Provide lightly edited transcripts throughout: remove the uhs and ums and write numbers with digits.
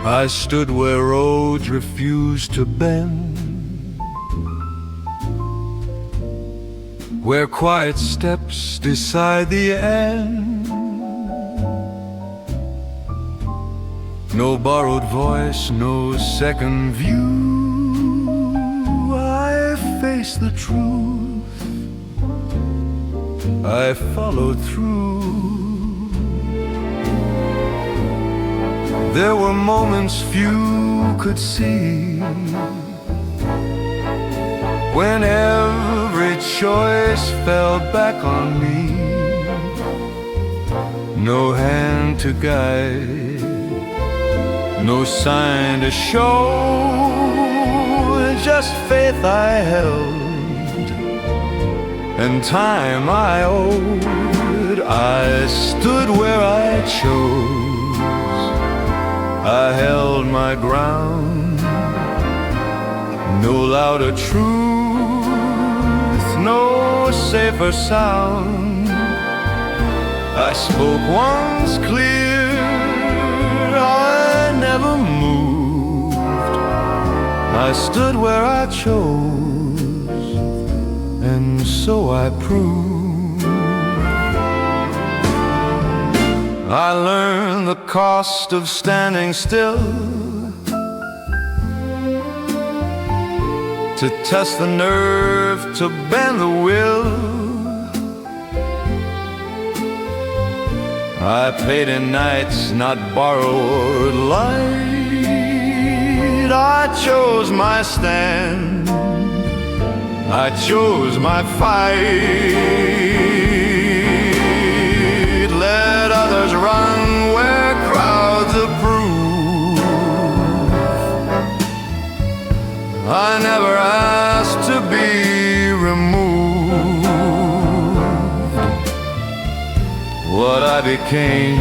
I stood where roads refused to bend, where quiet steps decide the end. No borrowed voice, no second view. I face the truth, I followed through. There were moments few could see, when every choice fell back on me. No hand to guide, no sign to show, just faith I held, and time I owed. I stood where I chose, I held my ground. No louder truth, no safer sound. I spoke once clear, I never moved. I stood where I chose, and so I proved. I learned the cost of standing still, to test the nerve, to bend the will. I paid in nights, not borrowed light. I chose my stand, I chose my fight. Let others run where crowds approve. I never asked to be removed. What I became,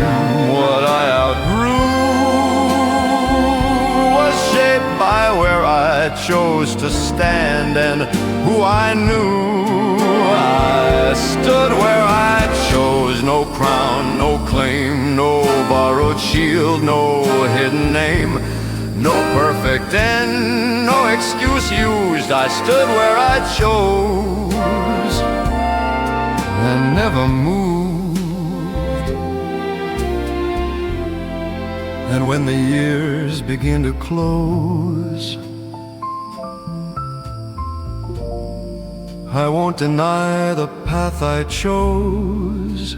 what I outgrew, was shaped by where I chose to stand and who I knew. I stood where I chose, no crown, no claim, no borrowed shield, no hidden name, no perfect end, no excuse used. I stood where I chose and never moved. And when the years begin to close, I won't deny the path I chose.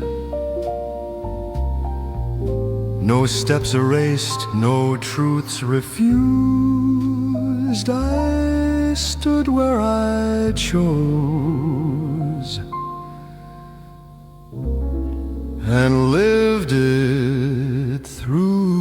No steps erased, no truths refused. I stood where I chose and lived it through.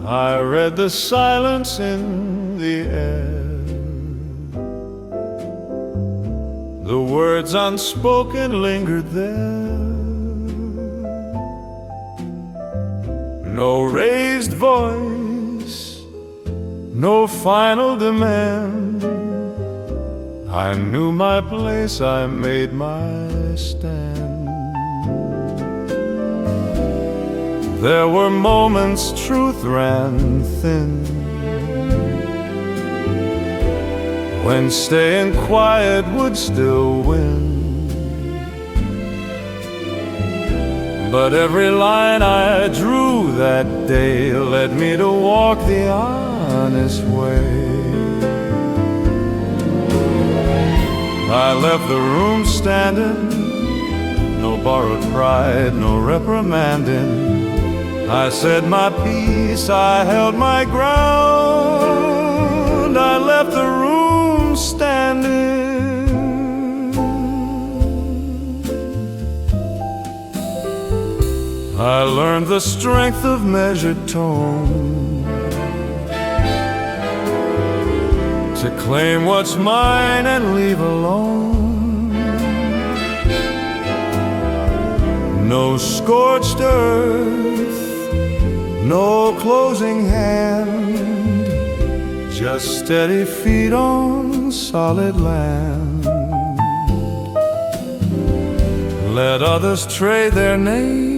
I read the silence in the air, the words unspoken lingered there. No raised voice, no final demand. I knew my place, I made my stand. There were moments truth ran thin, when staying quiet would still win. But every line I drew that day led me to walk the honest way. I left the room standing, no borrowed pride, no reprimanding. I said my piece, I held my ground. I left the room standing. I learned the strength of measured tone, to claim what's mine and leave alone. No scorched earth, no closing hand, just steady feet on solid land. Let others trade their name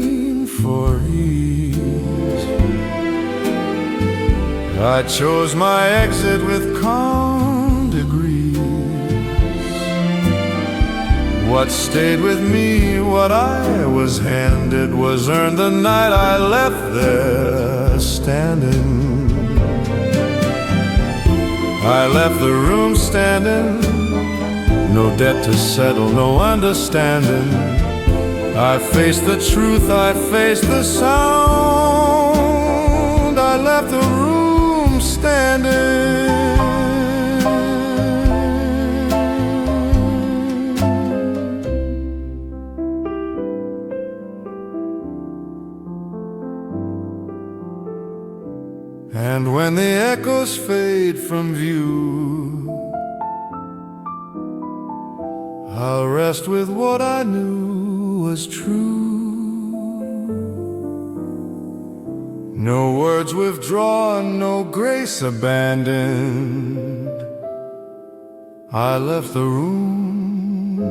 for ease. I chose my exit with calm degrees. What stayed with me, what I was handed, was earned the night I left there standing. I left the room standing, no debt to settle, no understanding. I faced the truth, I faced the sound. I left the room standing. And when the echoes fade from view, I'll rest with what I knew was true. No words withdrawn, no grace abandoned. I left the room,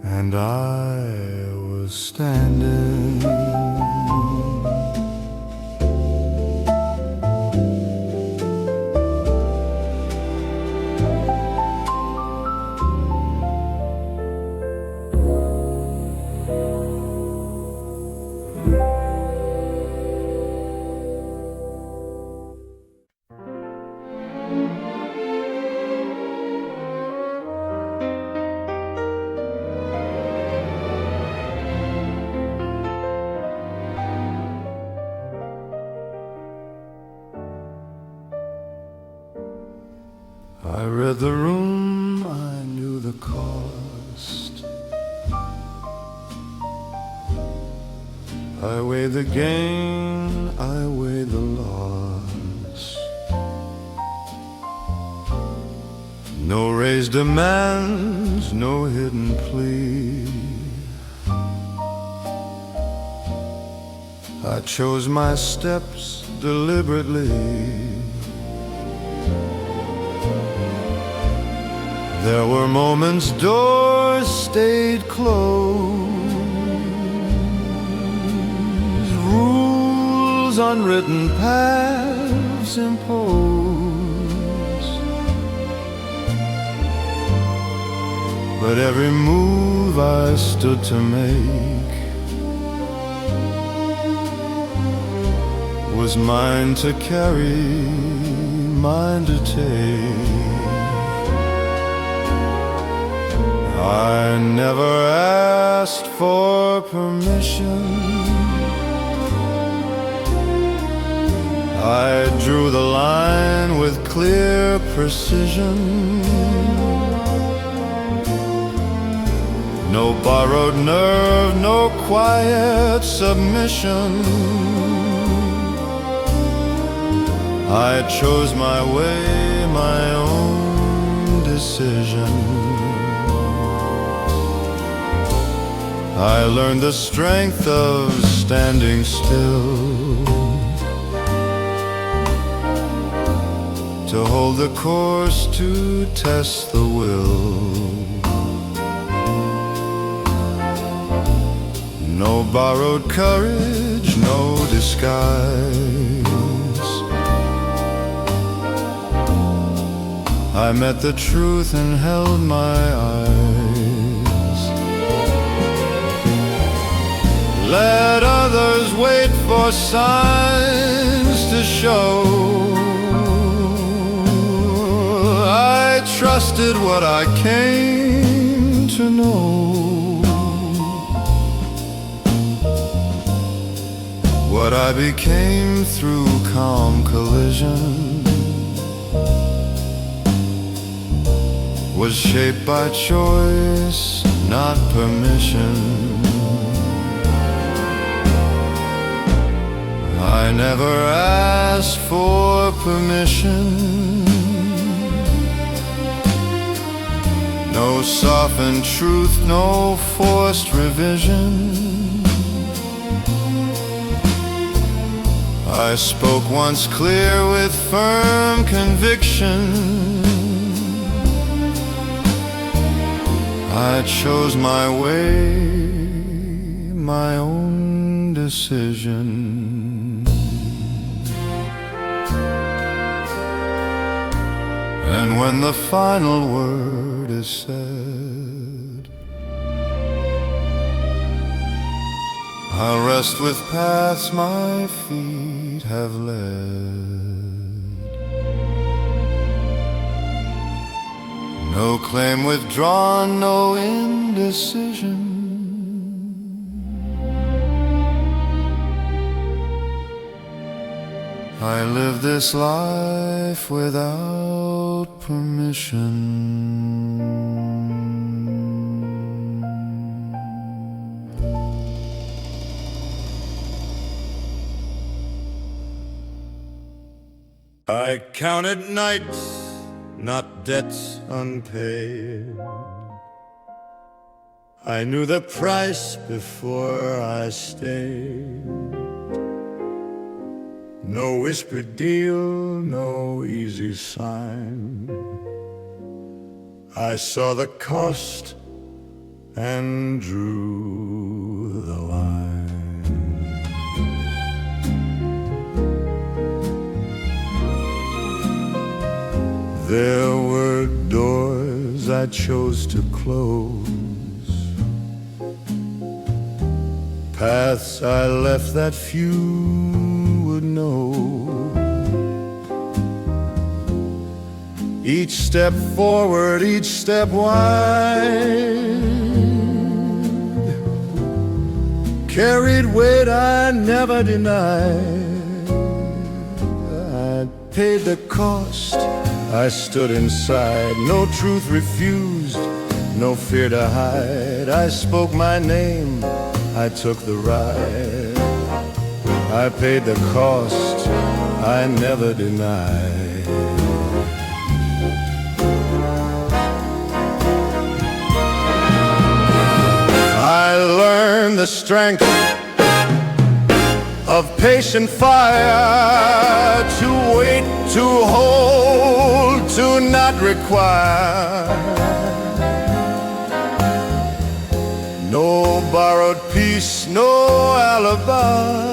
and I was standing. I read the room, I knew the cost. I weighed the gain, I weighed the loss. No raised demands, no hidden plea. I chose my steps deliberately. There were moments doors stayed closed, rules unwritten, paths imposed. But every move I stood to make was mine to carry, mine to take. I never asked for permission. I drew the line with clear precision. No borrowed nerve, no quiet submission. I chose my way, my own decision. I learned the strength of standing still, to hold the course, to test the will. No borrowed courage, no disguise. I met the truth and held my eyes. Let others wait for signs to show. I trusted what I came to know. What I became through calm collision was shaped by choice, not permission. never asked for permission. No softened truth, no forced revision. I spoke once clear with firm conviction. I chose my way, my own decision. And when the final word is said, I'll rest with paths my feet have led. No claim withdrawn, no indecision. I live this life without permission. I counted nights, not debts unpaid. I knew the price before I stayed. No whispered deal, no easy sign. I saw the cost and drew the line. There were doors I chose to close, paths I left that few would know. Each step forward, each step wide, carried weight I never denied. I paid the cost, I stood inside. No truth refused, no fear to hide. I spoke my name, I took the ride. I paid the cost, I never denied. I learned the strength of patient fire, to wait, to hold, to not require. No borrowed peace, no alibi.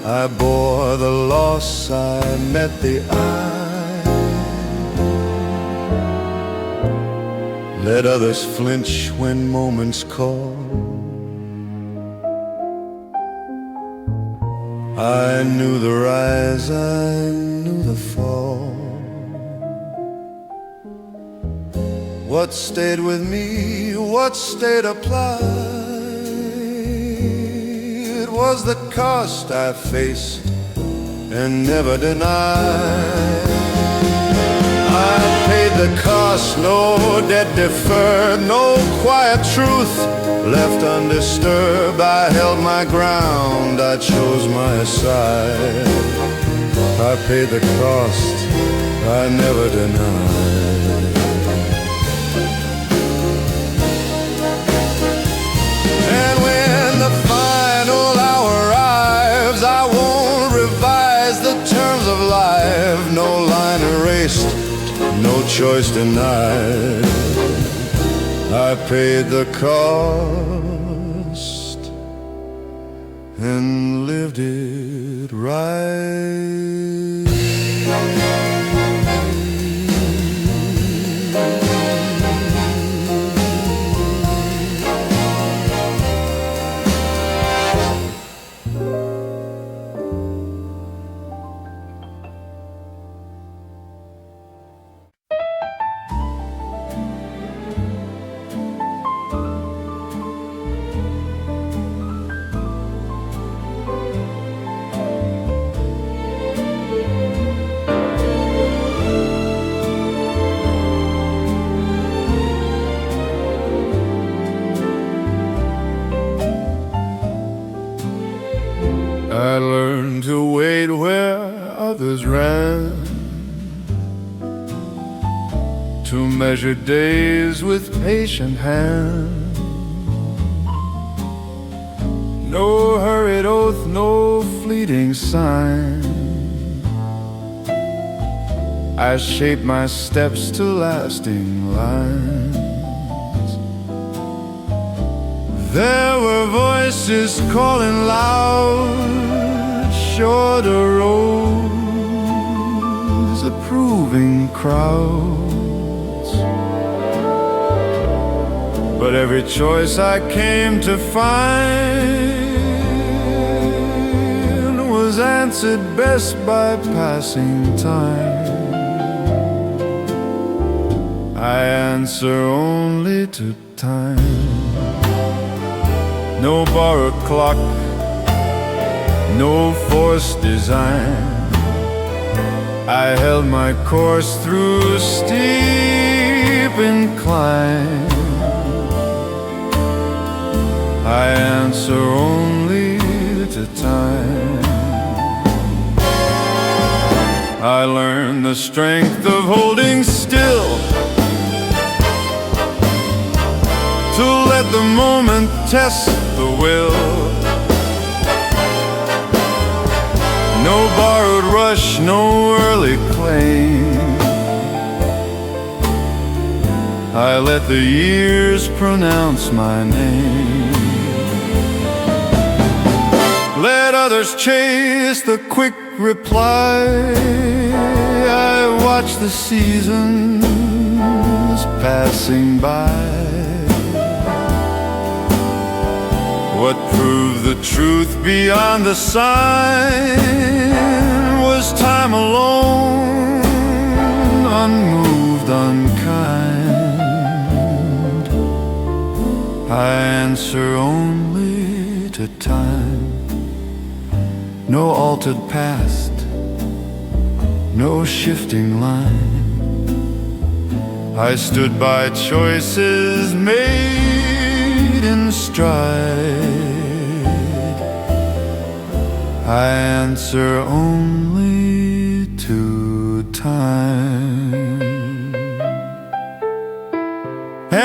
I bore the loss, I met the eye. Let others flinch when moments call. I knew the rise, I knew the fall. What stayed with me, what stayed applied, it was the cost I faced and never denied. I paid the cost, no debt deferred, no quiet truth left undisturbed. I held my ground, I chose my side. I paid the cost, I never denied. And when the final hour arrives, I won't revise the terms of life. No line erased, no choice denied. I paid the cost and lived it right. measure days with patient hand. No hurried oath, no fleeting sign. I shape my steps to lasting lines. There were voices calling loud, shorter roads, approving crowds. But every choice I came to find was answered best by passing time. I answer only to time. No borrowed clock, no forced design. I held my course through steep incline. I answer only to time. I learned the strength of holding still, to let the moment test the will. No borrowed rush, no early claim. I let the years pronounce my name. Let others chase the quick reply. I watch the seasons passing by. What proved the truth beyond the sign was time alone, unmoved, unkind. I answer only to time. No altered past, no shifting line. I stood by choices made in stride. I answer only to time.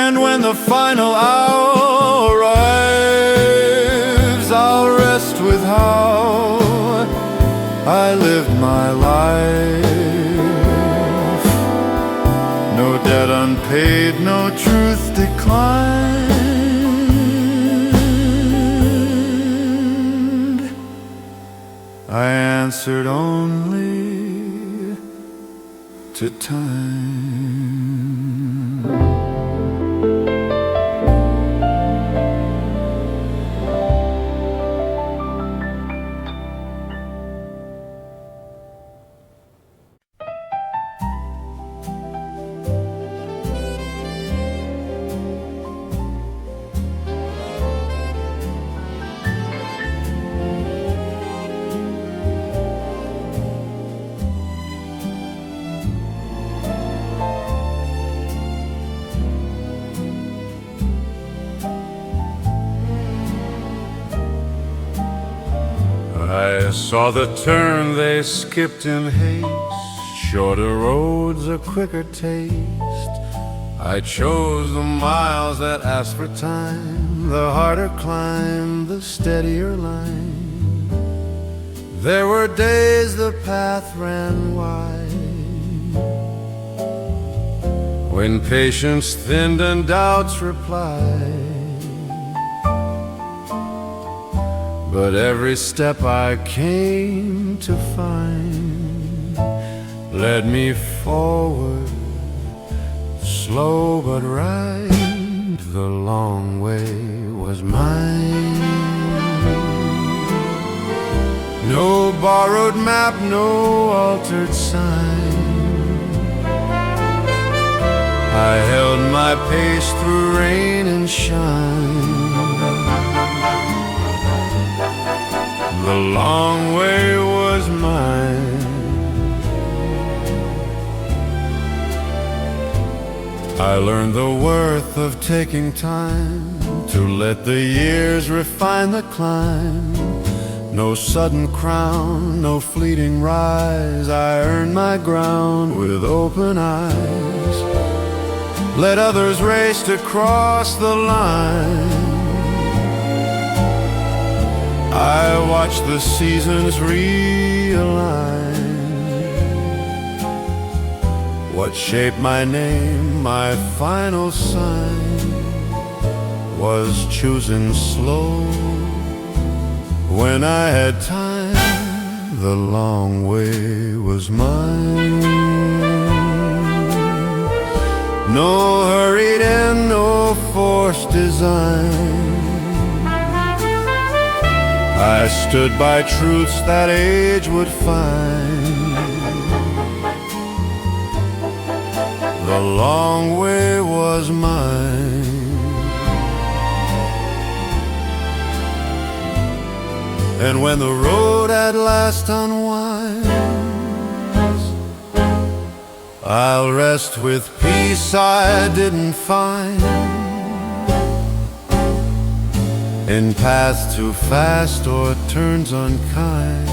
And when the final hour arrives, I'll rest with how I lived my life. No debt unpaid, no truth declined. I answered only to time. I saw the turn they skipped in haste, shorter roads, a quicker taste. I chose the miles that asked for time, the harder climb, the steadier line. There were days the path ran wide, when patience thinned and doubts replied. But every step I came to find led me forward, slow but right. The long way was mine. No borrowed map, no altered sign. I held my pace through rain and shine. The long way was mine. I learned the worth of taking time to let the years refine the climb. No sudden crown, no fleeting rise. I earned my ground with open eyes. let others race to cross the line. I watch the seasons realign. What shaped my name, my final sign, was choosing slow. When I had time, the long way was mine. No hurried end, no forced design. I stood by truths that age would find. The long way was mine. And when the road at last unwinds, I'll rest with peace I didn't find in paths too fast or turns unkind.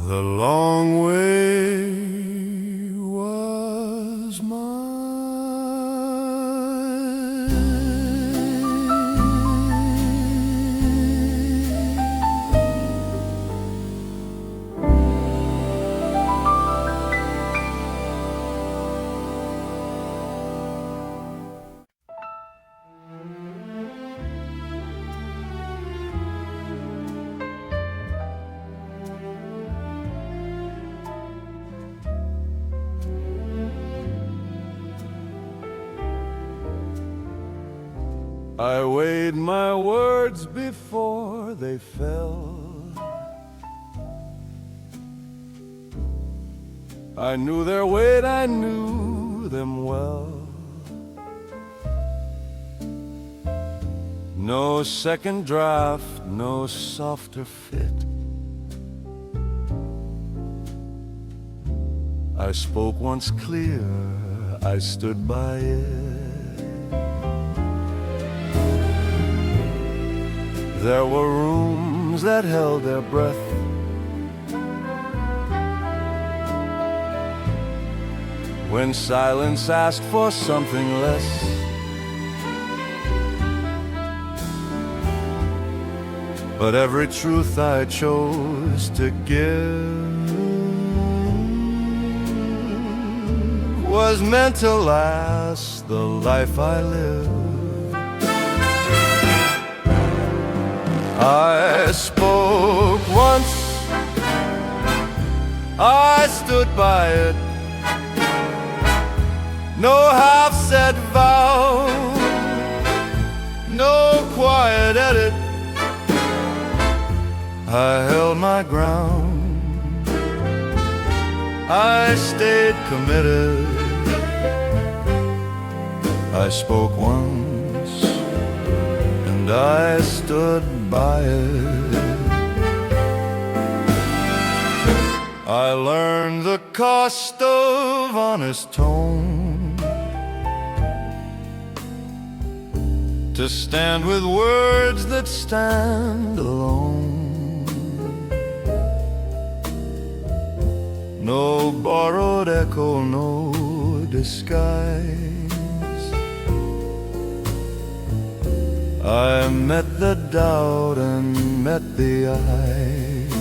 The long way was mine. I weighed my words before they fell. I knew their weight, I knew them well. No second draft, no softer fit. I spoke once clear, I stood by it. There were rooms that held their breath. When silence asked for something less. But every truth I chose to give was meant to last the life I live. I spoke once, I stood by it. No half-said vow, no quiet edit. I held my ground, I stayed committed. I spoke once, and I stood by it. I learned the cost of honest tone, to stand with words that stand alone. No borrowed echo, no disguise. I met the doubt and met the eyes.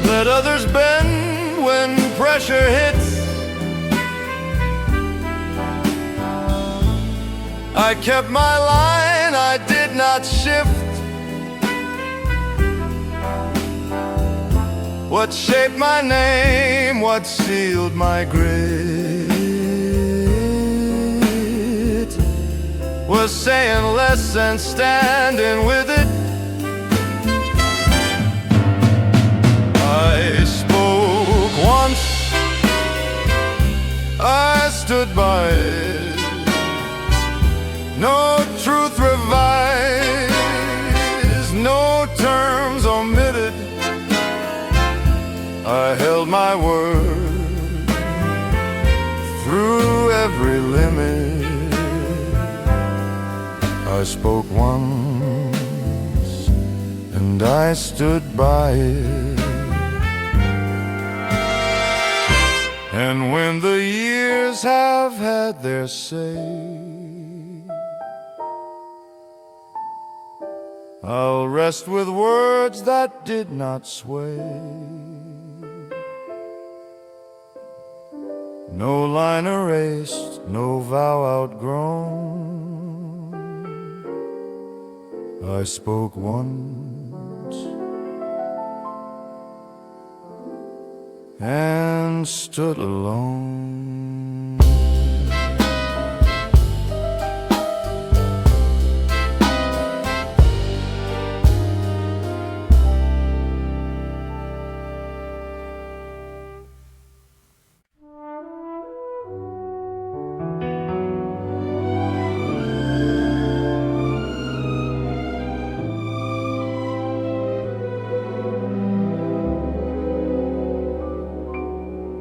Let others bend when pressure hits. I kept my line, I did not shift. What shaped my name, what sealed my grave, was saying less and standing with it. I spoke once, I stood by it. No truth revised, no terms omitted. I held my word through every limit. I spoke once, and I stood by it. And when the years have had their say, I'll rest with words that did not sway. No line erased, no vow outgrown. I spoke once and stood alone.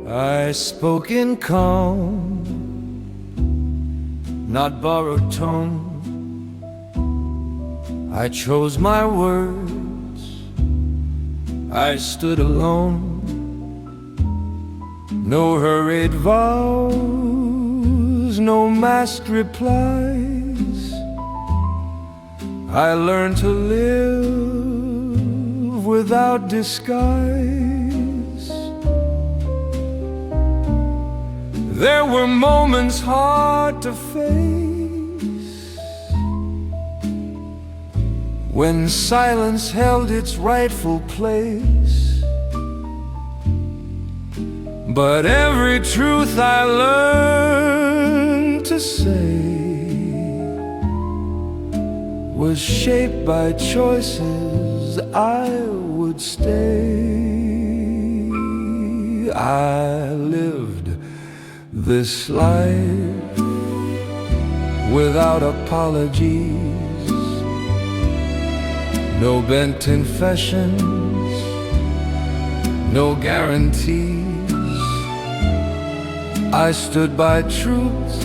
I spoke in calm, not borrowed tone. I chose my words, I stood alone. No hurried vows, no masked replies. I learned to live without disguise. There were moments hard to face, when silence held its rightful place. But every truth I learned to say was shaped by choices I would stay. I lived this life without apologies, no bent confessions, no guarantees. I stood by truths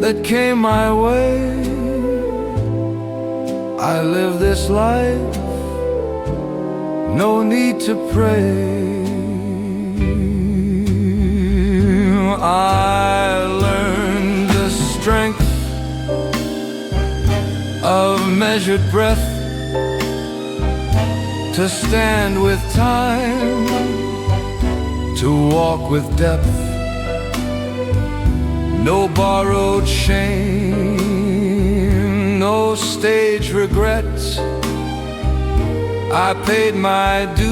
that came my way. I live this life, no need to pray. I learned the strength of measured breath, to stand with time, to walk with depth. No borrowed shame, no stage regrets. I paid my dues,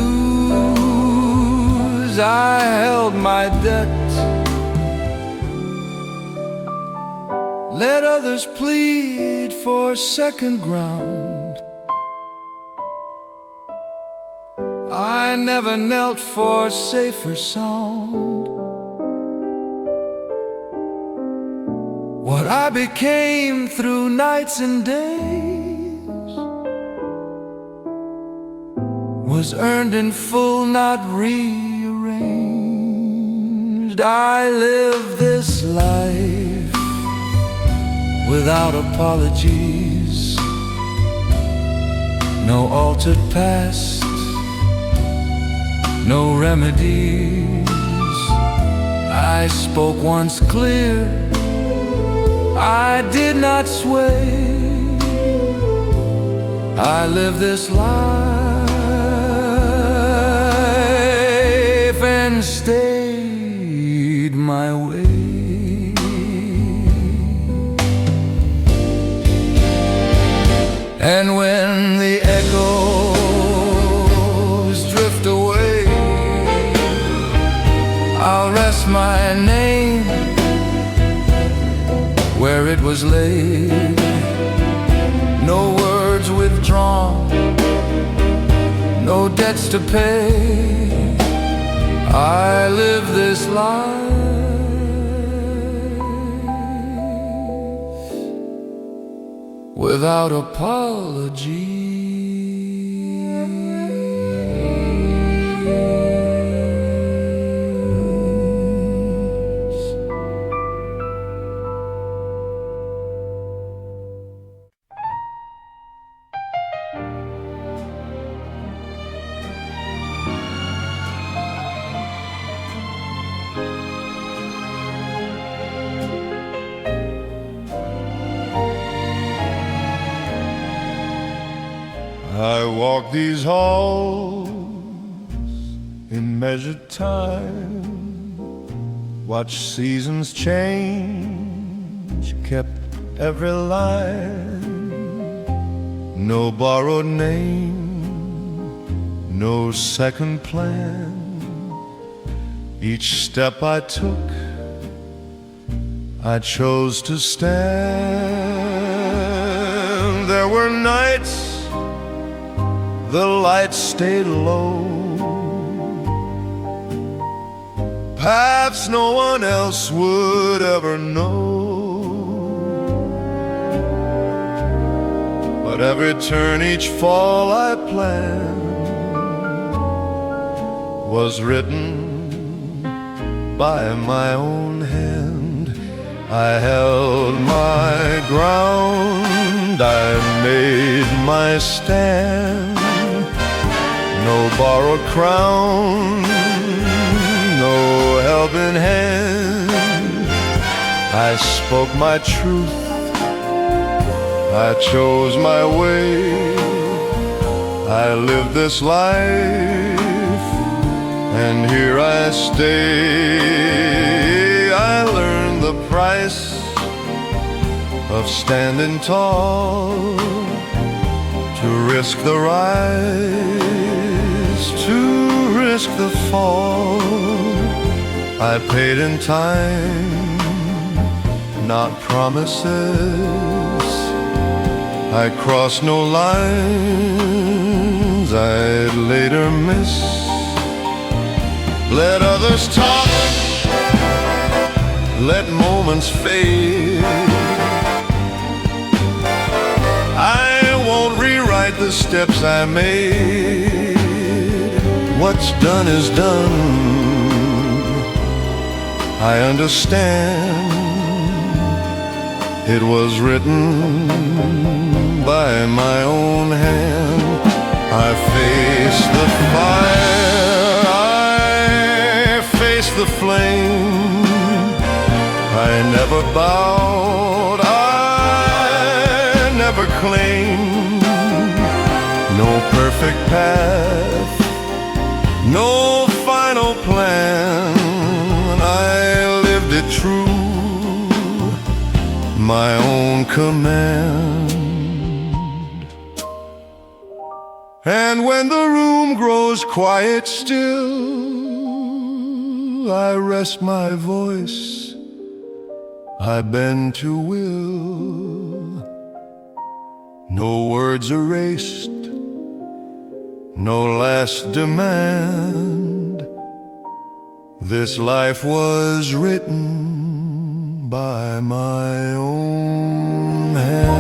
I held my debt. Let others plead for second ground. I never knelt for safer sound. What I became through nights and days was earned in full, not rearranged. I live this life without apologies, no altered past, no remedies. I spoke once clear, I did not sway. I live this life and stayed my way. And when the echoes drift away, I'll rest my name where it was laid. No words withdrawn, no debts to pay. I live this life without apology. walk these halls in measured time, watch seasons change, kept every line. No borrowed name, no second plan. Each step I took, I chose to stand. There were nights the lights stayed low, paths no one else would ever know. But every turn, each fall I planned was written by my own hand. I held my ground, I made my stand. No borrowed crown, no helping hand. I spoke my truth, I chose my way. I lived this life, and here I stay. I learned the price of standing tall, to risk the rise, to risk the fall. I paid in time, not promises. I crossed no lines I'd later miss. Let others talk, let moments fade. I won't rewrite the steps I made. What's done is done, I understand. It was written by my own hand. I faced the fire, I faced the flame. I never bowed, I never claimed. No perfect path, no final plan. I lived it true, my own command. And when the room grows quiet still, I rest my voice, I bend to will. No words erased, no last demand. This life was written by my own hand.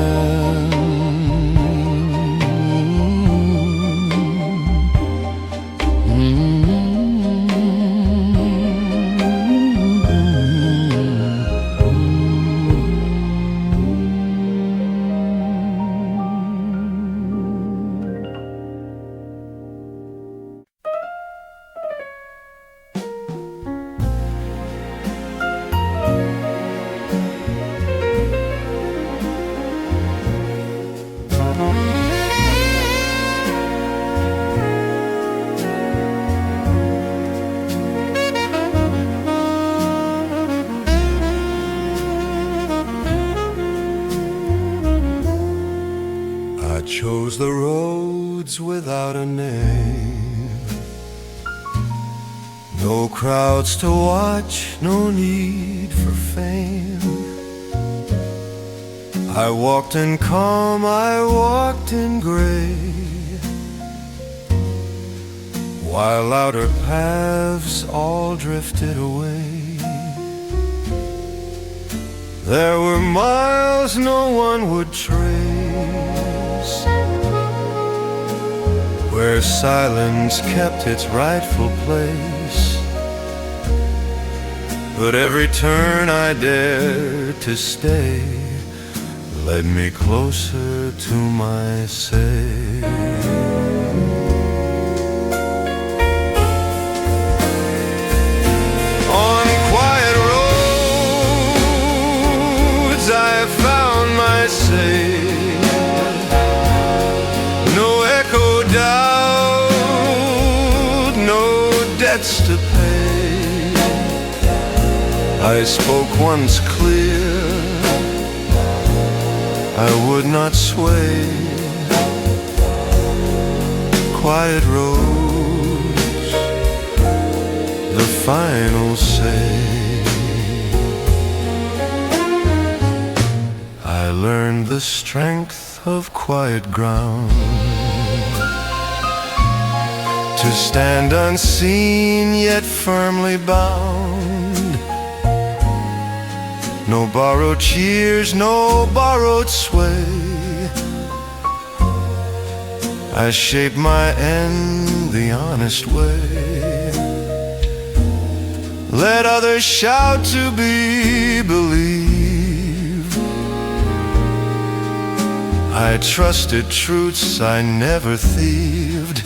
I chose the roads without a name. No crowds to watch, no need for fame. I walked in calm, I walked in gray, while outer paths all drifted away. There were miles no one would trace, where silence kept its rightful place. But every turn I dared to stay led me closer to my say. On quiet roads I found my say. No echo I spoke once clear, I would not sway. Quiet roads, the final say. I learned the strength of quiet ground, to stand unseen yet firmly bound. No borrowed cheers, no borrowed sway. I shape my end the honest way. Let others shout to be believed. I trusted truths I never thieved.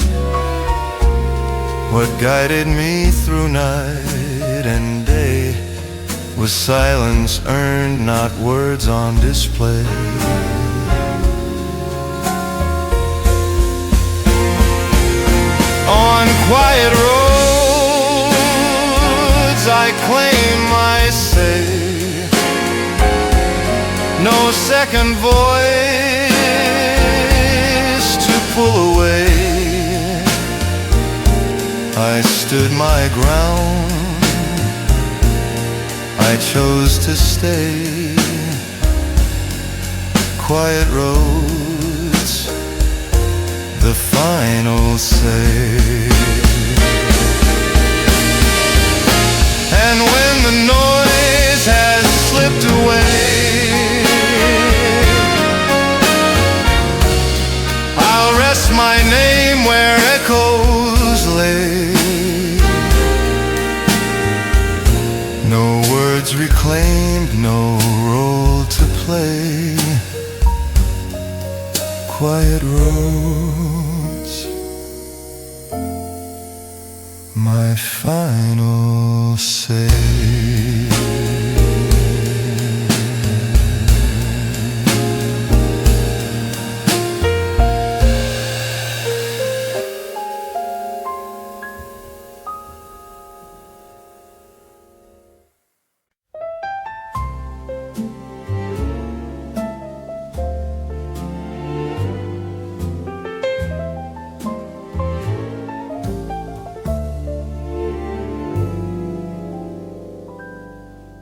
What guided me through night and day was silence earned, not words on display. On quiet roads I claim my say. No second voice to pull away. I stood my ground, I chose to stay. Quiet roads, the final say. And when the noise has slipped away, I'll rest my name where echoes lay. No words reclaimed, no role to play. Quiet roads, my final say.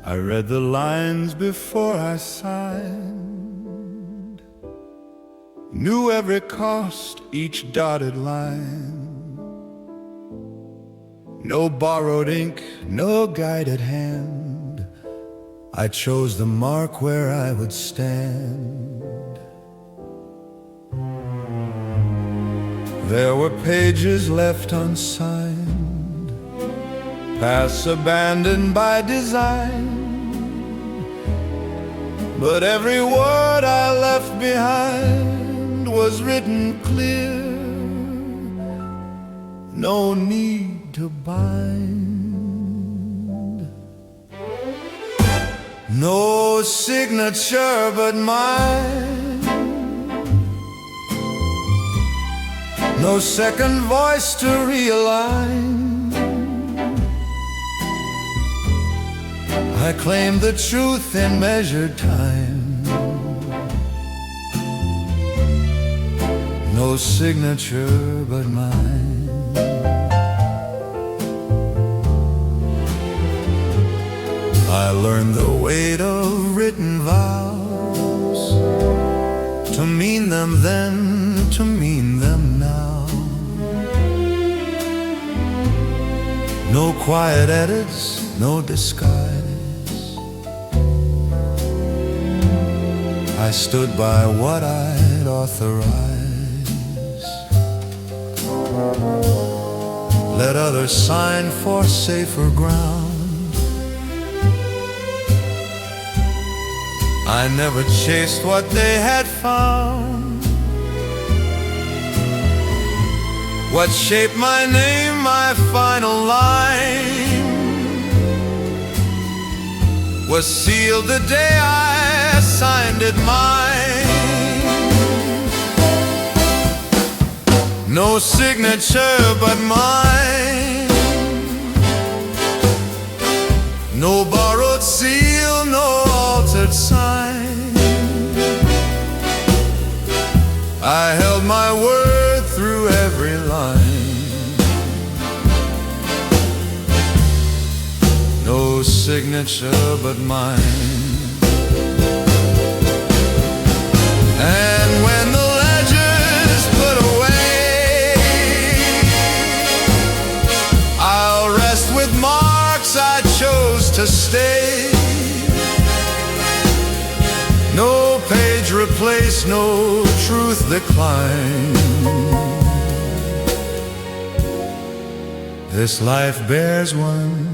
I read the lines before I signed, knew every cost, each dotted line. No borrowed ink, no guided hand. I chose the mark where I would stand. There were pages left unsigned, paths abandoned by design. But every word I left behind was written clear. No need to bind. No signature but mine. No second voice to realign. I claim the truth in measured time. No signature but mine. I learned the weight of written vows, to mean them then, to mean them now. No quiet edits, no disguise. I stood by what I'd authorized. Let others sign for safer ground. I never chased what they had found. What shaped my name, my final line, was sealed the day I signed it mine. No signature but mine. No borrowed sponsored sign. I held my word through every line. No signature but mine. And when the ledger's put away, I'll rest with marks I chose to stay. No page replace, no truth decline. This life bears one,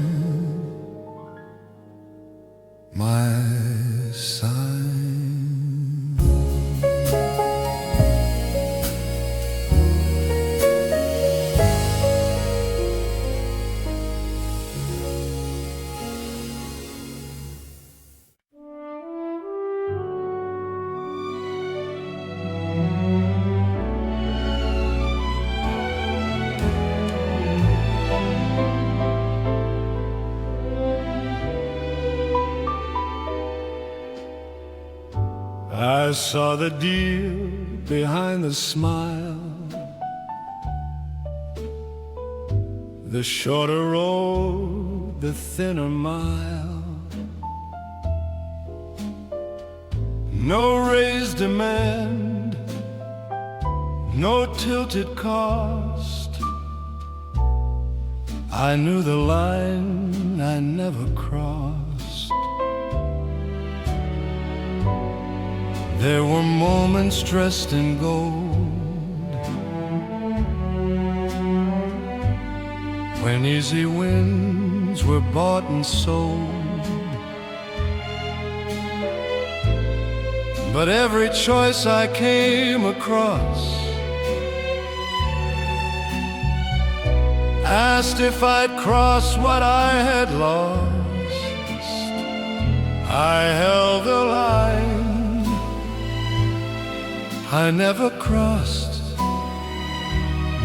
my sign. I saw the deal behind the smile. The shorter road, the thinner mile. No raised demand, no tilted cost. I knew the line I never crossed. There were moments dressed in gold, when easy wins were bought and sold. But every choice I came across asked if I'd cross what I had lost. I held the line I never crossed,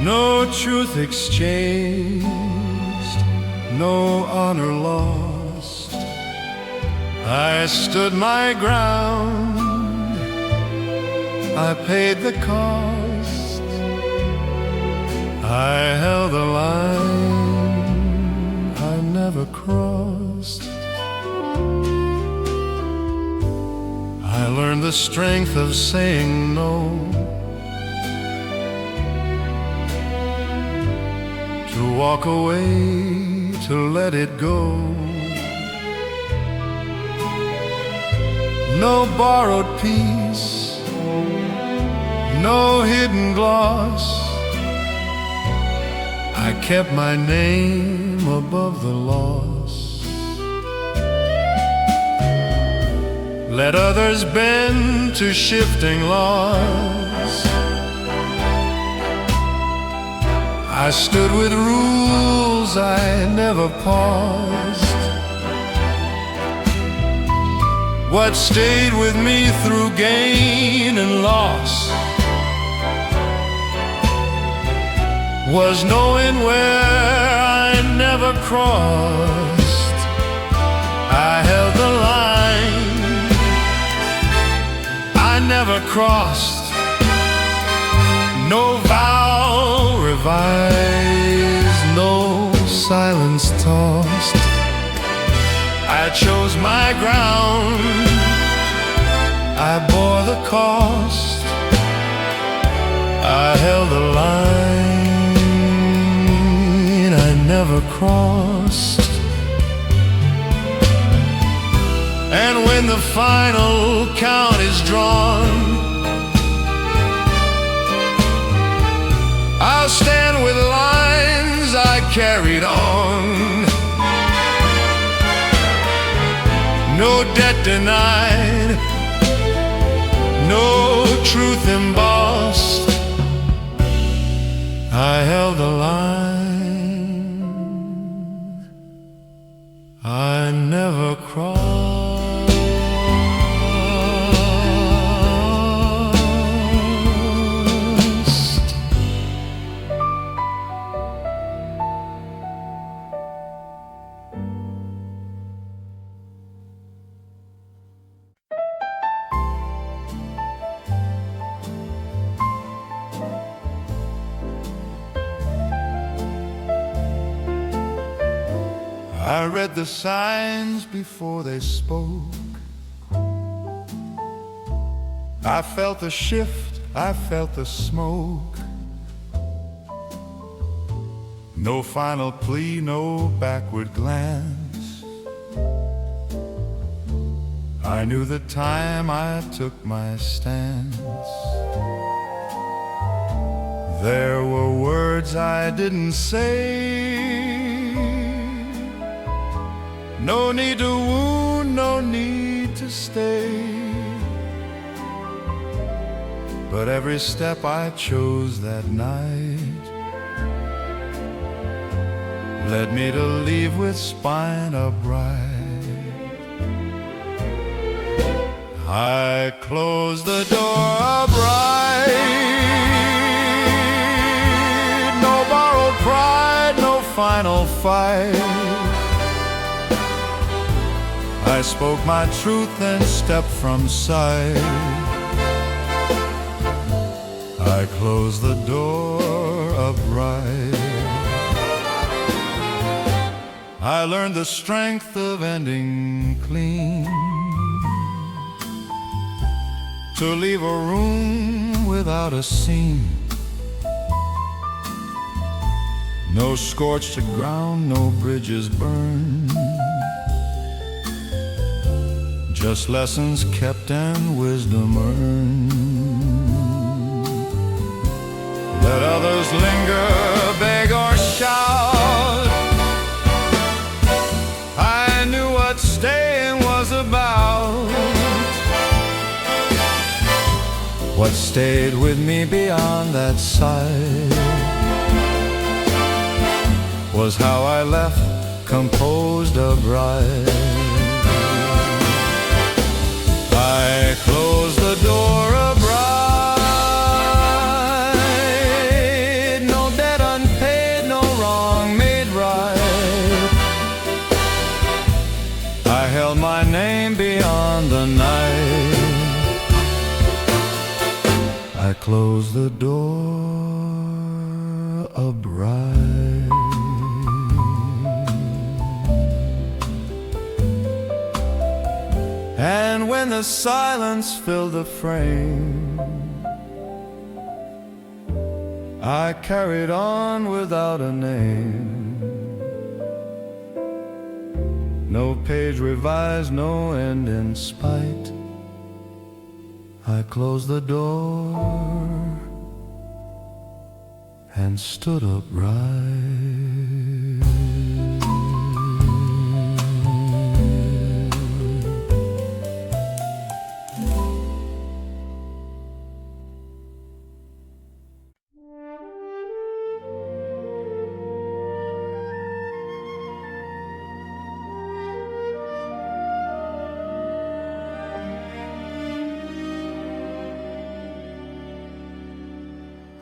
no truth exchanged, no honor lost. I stood my ground, I paid the cost. I held the line I never crossed. I learned the strength of saying no, to walk away, to let it go. No borrowed peace, no hidden gloss. I kept my name above the loss. Let others bend to shifting laws. I stood with rules I never paused. What stayed with me through gain and loss was knowing where I never crossed. I held the line I never crossed, no vow revised, no silence tossed. I chose my ground, I bore the cost. I held the line I never crossed. And when the final count is drawn, I'll stand with lines I carried on. No debt denied, no truth embossed. I held the line I never crossed. I read the signs before they spoke. I felt the shift, I felt the smoke. No final plea, no backward glance. I knew the time I took my stance. There were words I didn't say. No need to wound, no need to stay. But every step I chose that night led me to leave with spine upright. I closed the door upright. No borrowed pride, no final fight. I spoke my truth and stepped from sight. I closed the door upright. I learned the strength of ending clean, to leave a room without a seam. No scorched ground, no bridges burned, just lessons kept and wisdom earned. Let others linger, beg or shout. I knew what staying was about. What stayed with me beyond that sight was how I left composed upright. I closed the door upright. My name beyond the night. I closed the door upright. And when the silence filled the frame, I carried on without a name. No page revised, no end in spite. I closed the door and stood upright.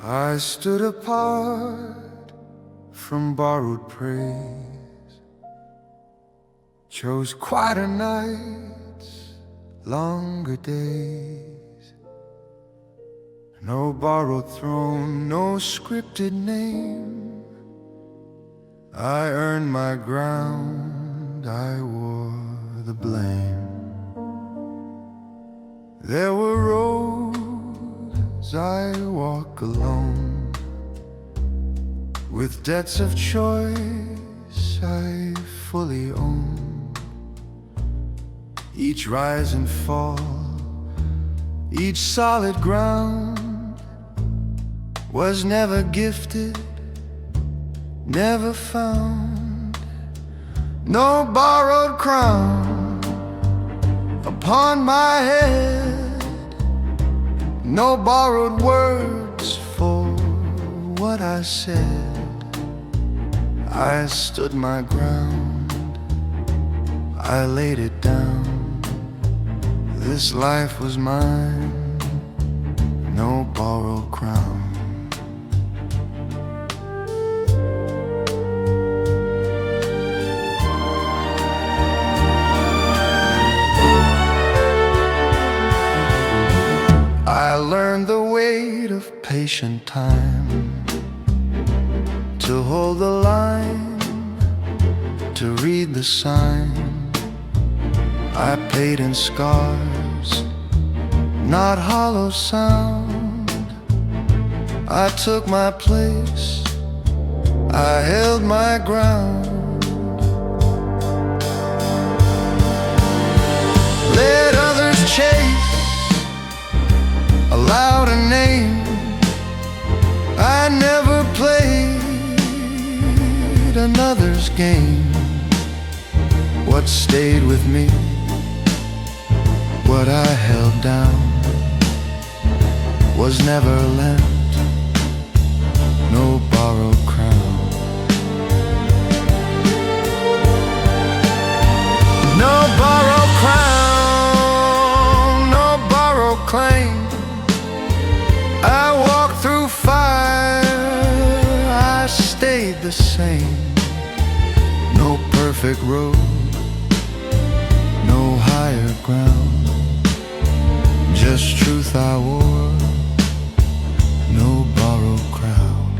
I stood apart from borrowed praise, chose quieter nights, longer days. No borrowed throne, no scripted name. I earned my ground, I wore the blame. There were roads I walk alone, with debts of choice I fully own. Each rise and fall, each solid ground was never gifted, never found. No borrowed crown upon my head, no borrowed words for what I said. I stood my ground, I laid it down. This life was mine, no borrowed crown. I learned the weight of patient time, to hold the line, to read the sign. I paid in scars, not hollow sound. I took my place, I held my ground. Let others chase, allowed a name. I never played another's game. What stayed with me, what I held down, was never lent, no borrowed crown. No borrowed crown, no borrowed claim. I walked through fire, I stayed the same. No perfect road, no higher ground, just truth I wore, no borrowed crown.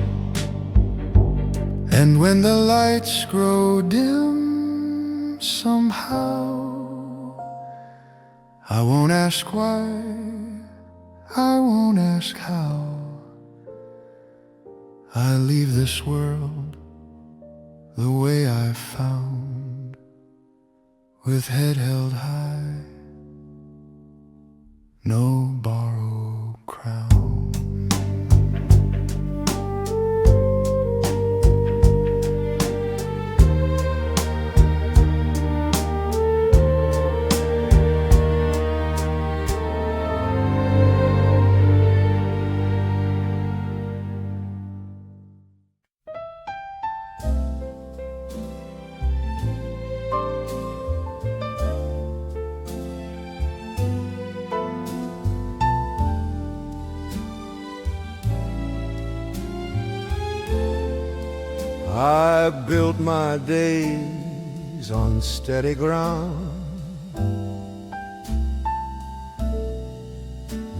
And when the lights grow dim somehow, I won't ask why, I won't ask how. I leave this world the way I found, with head held high, no borrowed crown. I built my days on steady ground,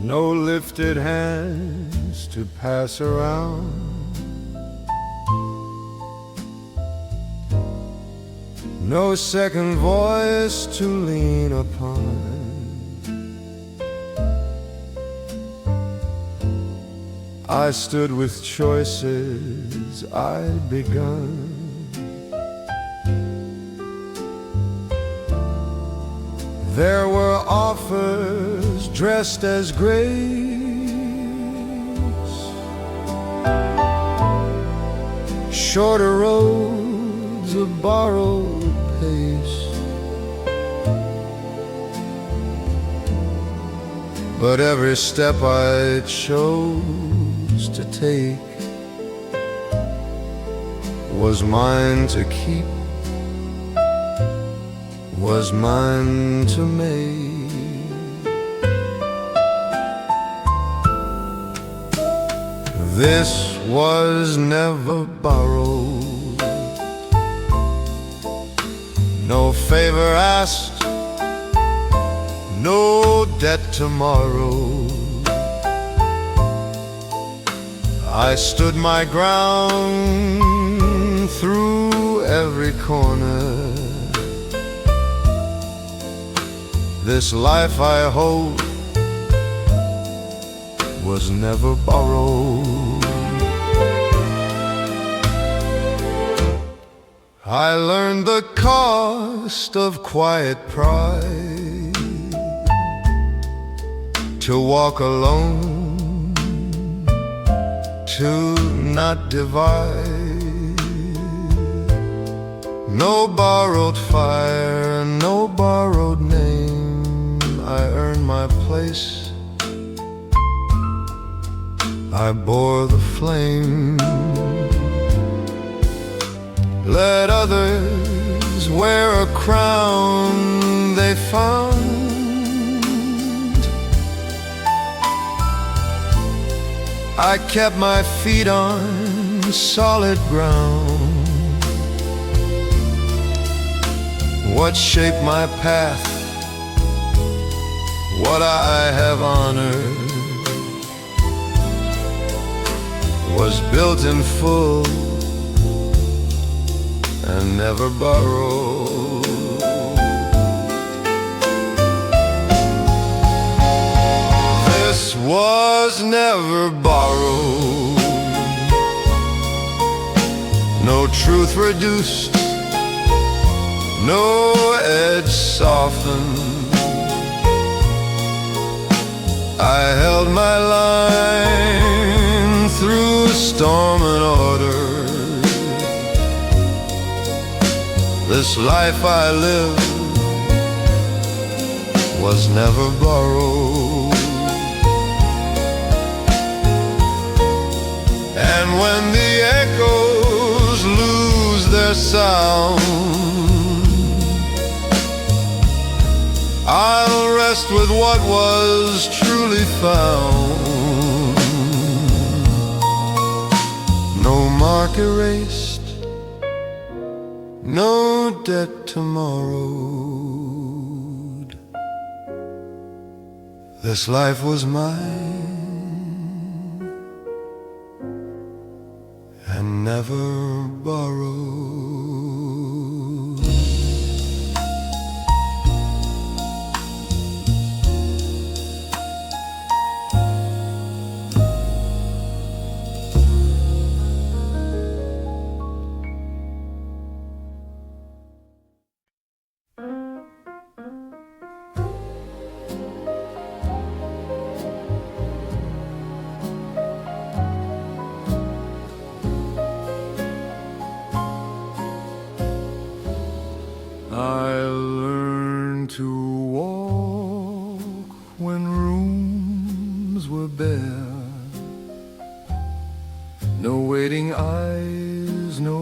no lifted hands to pass around. No second voice to lean upon. I stood with choices I'd begun. There were offers dressed as grace, shorter roads of borrowed pace. But every step I chose to take was mine to keep, was mine to make. This was never borrowed, no favor asked, no debt tomorrow. I stood my ground through every corner. This life I hold was never borrowed. I learned the cost of quiet pride, to walk alone, to not divide. No borrowed fire, no borrowed name. I earned my place, I bore the flame. Let others wear a crown they found. I kept my feet on solid ground. What shaped my path, what I have honored, was built in full and never borrow. This was never borrowed, no truth reduced, no edge softened. I held my line through storm and order. This life I live was never borrowed. And when the echoes lose their sound, I'll rest with what was truly found. No mark erased, no debt tomorrowed. This life was mine and never borrowed. I learned to walk when rooms were bare. No waiting eyes, no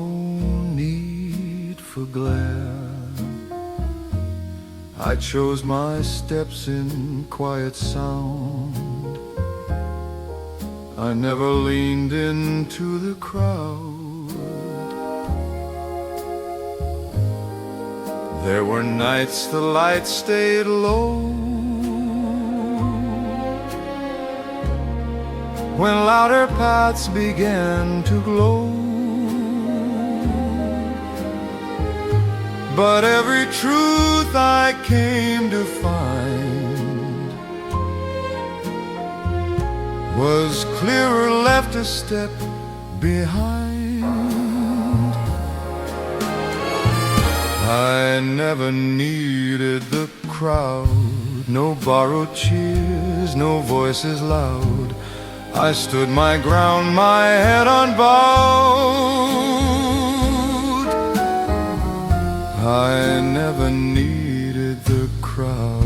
need for glare. I chose my steps in quiet sound. I never leaned into the crowd. There were nights the light stayed low, when louder paths began to glow. But every truth I came to find was clearer left a step behind. I never needed the crowd, no borrowed cheers, no voices loud. I stood my ground, my head unbowed. I never needed the crowd.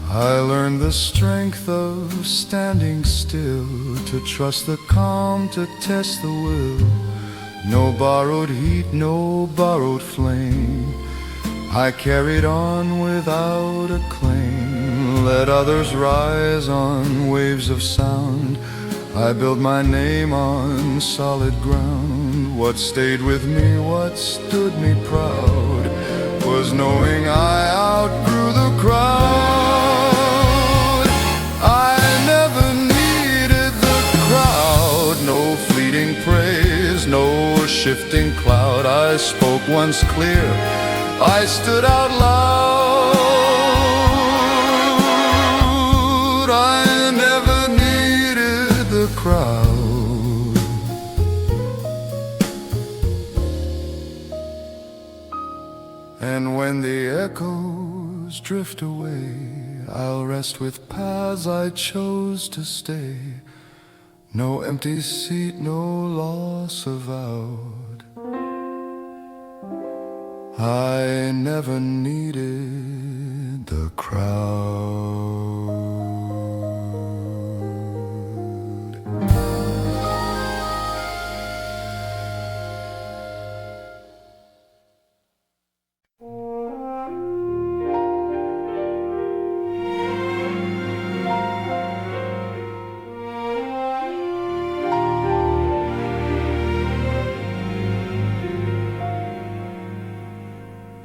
I learned the strength of standing still, to trust the calm, to test the will. No borrowed heat, no borrowed flame. I carried on without a claim. Let others rise on waves of sound. I built my name on solid ground. What stayed with me, what stood me proud, was knowing I outgrew the crowd. I never needed the crowd, no fleeting praise, no shifting cloud. I spoke once clear, I stood out loud. I never needed the crowd. And when the echoes drift away, I'll rest with paths I chose to stay. No empty seat, no loss avowed. I never needed the crowd.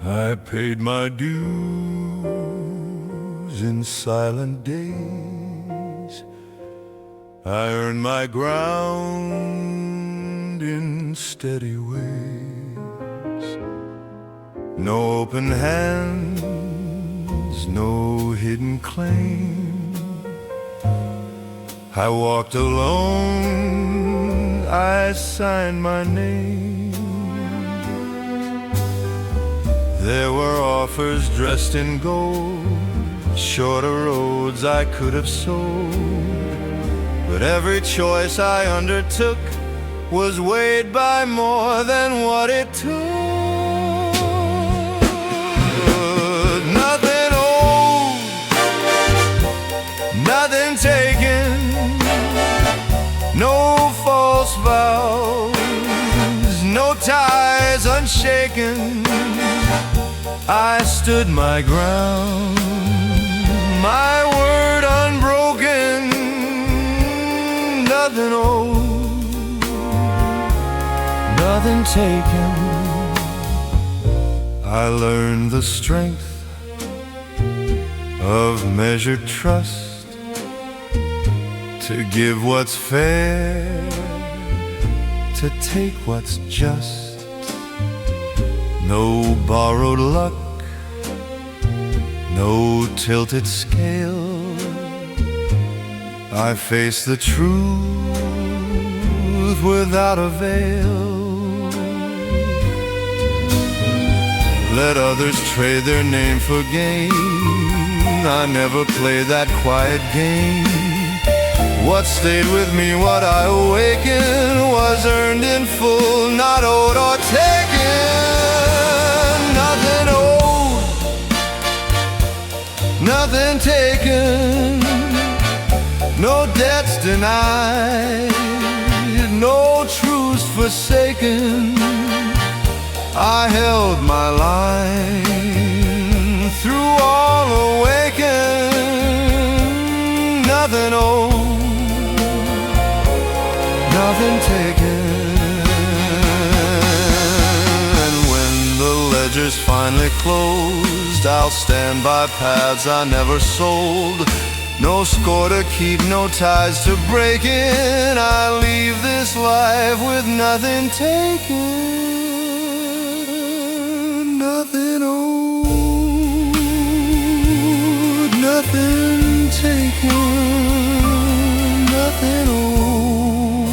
I paid my dues in silent days, I earned my ground in steady ways. No open hands, no hidden claim. I walked alone, I signed my name. There were offers dressed in gold, shorter roads I could have sold, but every choice I undertook was weighed by more than what it took. Nothing owed, nothing taken, no false vows, no ties unshaken. I stood my ground, my word unbroken. Nothing owed, nothing taken. I learned the strength of measured trust, to give what's fair, to take what's just. No borrowed luck, no tilted scale. I face the truth without a veil. Let others trade their name for gain. I never played that quiet game. What stayed with me, what I awakened, was earned in full, not owed or taken. Nothing owed, nothing taken, no debts denied, no truths forsaken. I held my line, through all awakened. Nothing owed, nothing taken. And when the ledger's finally closed, I'll stand by paths I never sold. No score to keep, no ties to break in. I leave this life with nothing taken. Nothing owed, nothing taken. Nothing owed,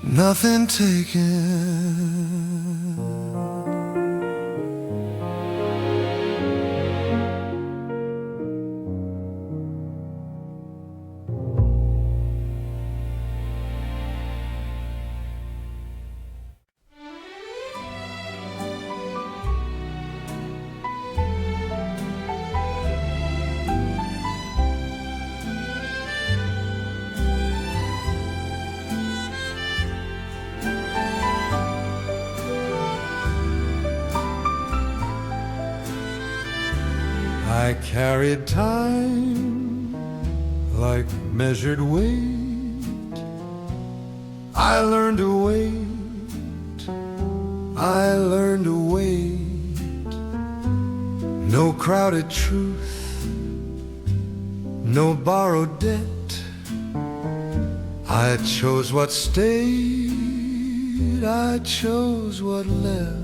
nothing taken. I carried time like measured weight. I learned to wait, I learned to wait. No crowded truth, no borrowed debt. I chose what stayed, I chose what left.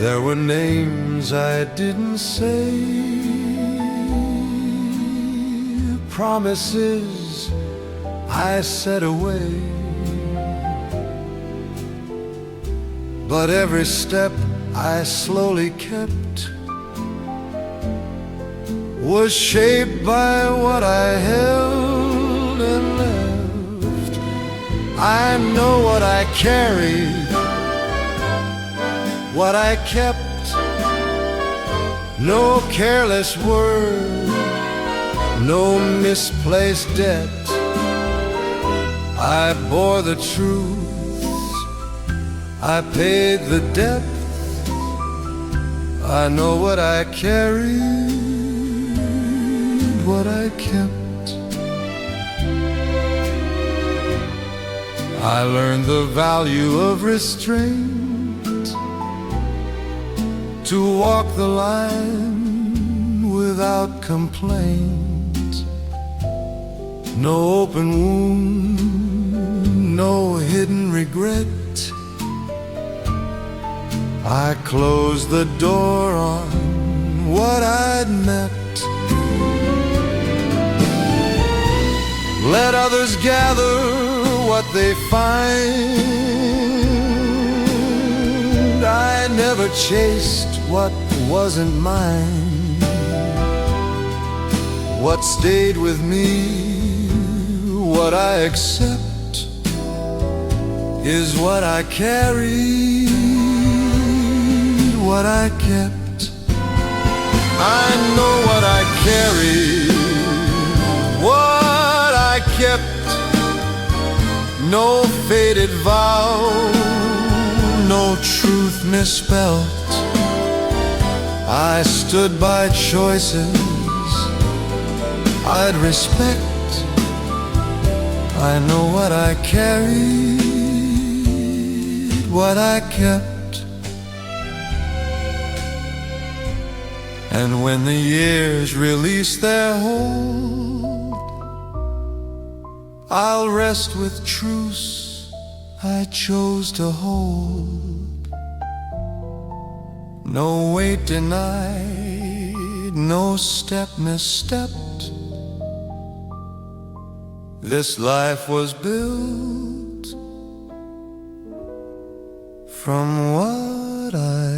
There were names I didn't say, promises I said away. But every step I slowly kept was shaped by what I held and left. I know what I carried, what I kept, no careless word, no misplaced debt. I bore the truths, I paid the debt. I know what I carried, what I kept. I learned the value of restraint, to walk the line without complaint. No open wound, no hidden regret. I closed the door on what I'd met. Let others gather what they find. I never chased what wasn't mine. What stayed with me, what I accept, is what I carried, what I kept. I know what I carried, what I kept. No faded vow, no truth misspelt. I stood by choices I'd respect. I know what I carried, what I kept. And when the years release their hold, I'll rest with truths I chose to hold. No weight denied, no step misstepped. This life was built from what I